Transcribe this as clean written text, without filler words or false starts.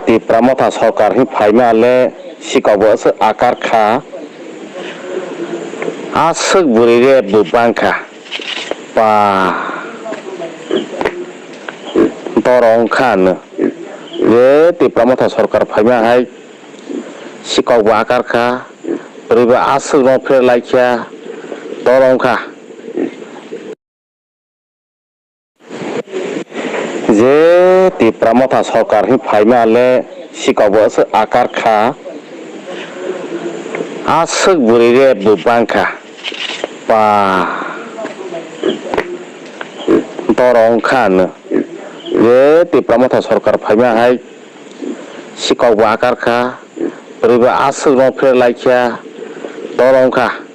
ti pramotha sarkar hi phaima le sikabo se akar kha asuk burire bubangkha pa torong khan ye ti pramotha sarkar phaima hai sikabo akar kha riba asuk no fer laikya torong kha je ti pramotha sarkar hi phaima le sikabo se akar kha asuk burire bubangkha pa torong khan ye ti pramotha sarkar phaima hai sikabo akar kha riba asuk no fer laikya torong kha